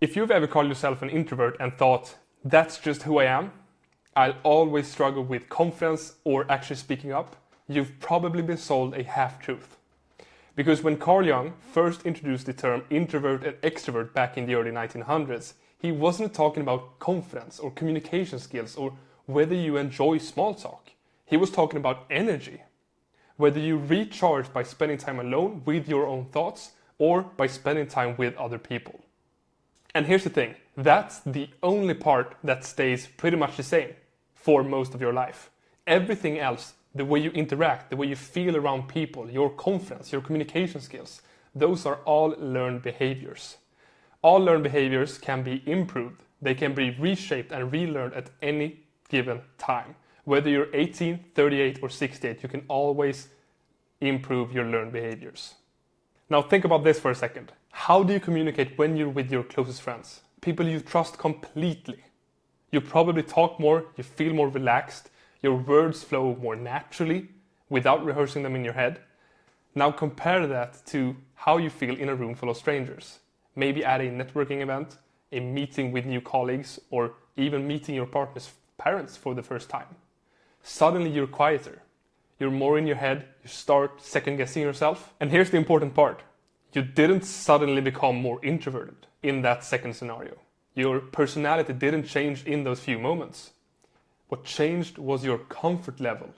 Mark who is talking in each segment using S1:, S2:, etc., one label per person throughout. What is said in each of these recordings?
S1: If you've ever called yourself an introvert and thought, that's just who I am, I'll always struggle with confidence or actually speaking up, you've probably been sold a half-truth. Because when Carl Jung first introduced the term introvert and extrovert back in the early 1900s, he wasn't talking about confidence or communication skills or whether you enjoy small talk. He was talking about energy. Whether you recharge by spending time alone with your own thoughts or by spending time with other people. And here's the thing, that's the only part that stays pretty much the same for most of your life. Everything else, the way you interact, the way you feel around people, your confidence, your communication skills, those are all learned behaviors. All learned behaviors can be improved. They can be reshaped and relearned at any given time. Whether you're 18, 38 or 68, you can always improve your learned behaviors. Now think about this for a second. How do you communicate when you're with your closest friends? People you trust completely. You probably talk more, you feel more relaxed, your words flow more naturally without rehearsing them in your head. Now compare that to how you feel in a room full of strangers. Maybe at a networking event, a meeting with new colleagues, or even meeting your partner's parents for the first time. Suddenly you're quieter. You're more in your head, you start second guessing yourself. And here's the important part. You didn't suddenly become more introverted in that second scenario. Your personality didn't change in those few moments. What changed was your comfort level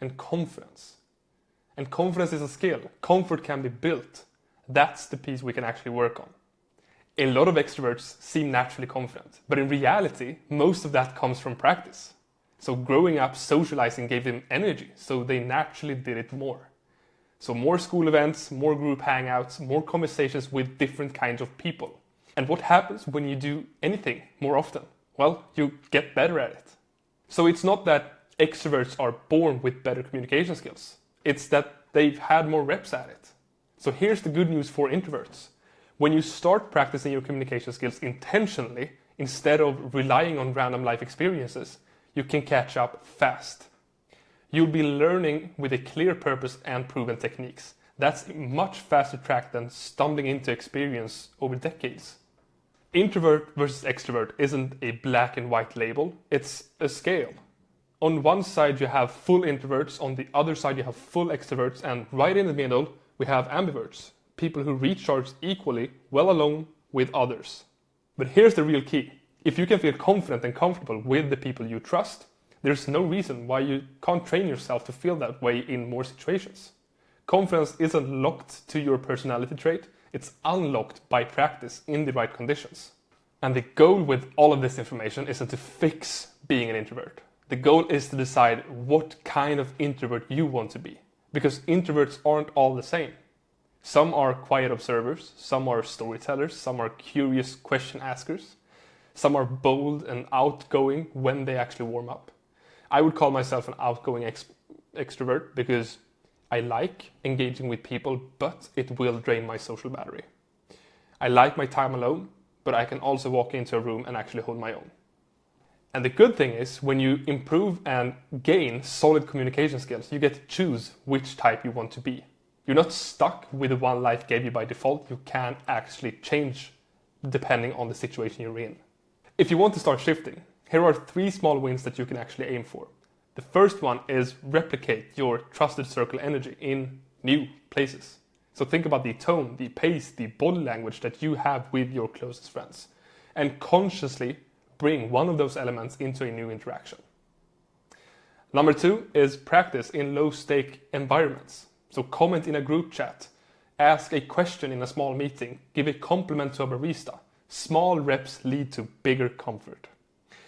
S1: and confidence. And confidence is a skill. Comfort can be built. That's the piece we can actually work on. A lot of extroverts seem naturally confident, but in reality, most of that comes from practice. So growing up, socializing gave them energy, so they naturally did it more. So more school events, more group hangouts, more conversations with different kinds of people. And what happens when you do anything more often? Well, you get better at it. So it's not that extroverts are born with better communication skills. It's that they've had more reps at it. So here's the good news for introverts. When you start practicing your communication skills intentionally, instead of relying on random life experiences, you can catch up fast. You'll be learning with a clear purpose and proven techniques. That's a much faster track than stumbling into experience over decades. Introvert versus extrovert isn't a black and white label, it's a scale. On one side you have full introverts, on the other side you have full extroverts, and right in the middle we have ambiverts, people who recharge equally well alone with others. But here's the real key. If you can feel confident and comfortable with the people you trust, there's no reason why you can't train yourself to feel that way in more situations. Confidence isn't locked to your personality trait, it's unlocked by practice in the right conditions. And the goal with all of this information isn't to fix being an introvert. The goal is to decide what kind of introvert you want to be. Because introverts aren't all the same. Some are quiet observers, some are storytellers, some are curious question askers, some are bold and outgoing when they actually warm up. I would call myself an outgoing extrovert because I like engaging with people, but it will drain my social battery. I like my time alone, but I can also walk into a room and actually hold my own. And the good thing is, when you improve and gain solid communication skills, you get to choose which type you want to be. You're not stuck with the one life gave you by default. You can actually change depending on the situation you're in. If you want to start shifting, here are 3 small wins that you can actually aim for. The first one is replicate your trusted circle energy in new places. So think about the tone, the pace, the body language that you have with your closest friends, and consciously bring one of those elements into a new interaction. Number 2 is practice in low-stake environments. So comment in a group chat, ask a question in a small meeting, give a compliment to a barista. Small reps lead to bigger comfort.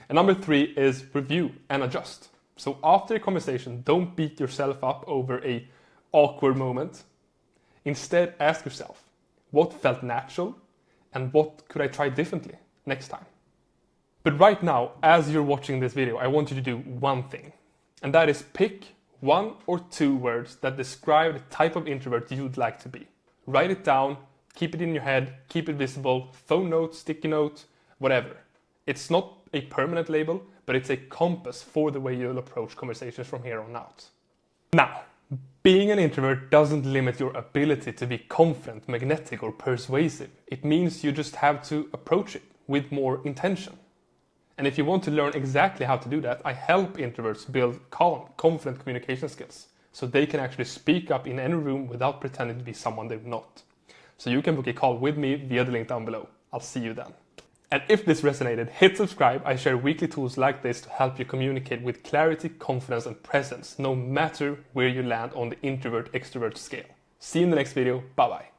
S1: And number 3 is review and adjust. So after a conversation, don't beat yourself up over an awkward moment. Instead, ask yourself, what felt natural and what could I try differently next time? But right now, as you're watching this video, I want you to do one thing. And that is pick 1 or 2 words that describe the type of introvert you'd like to be. Write it down, keep it in your head, keep it visible, phone note, sticky note, whatever. It's not a permanent label, but it's a compass for the way you'll approach conversations from here on out. Now, being an introvert doesn't limit your ability to be confident, magnetic, or persuasive. It means you just have to approach it with more intention. And if you want to learn exactly how to do that, I help introverts build calm, confident communication skills so they can actually speak up in any room without pretending to be someone they're not. So you can book a call with me via the link down below. I'll see you then. And if this resonated, hit subscribe. I share weekly tools like this to help you communicate with clarity, confidence, and presence, no matter where you land on the introvert-extrovert scale. See you in the next video. Bye bye.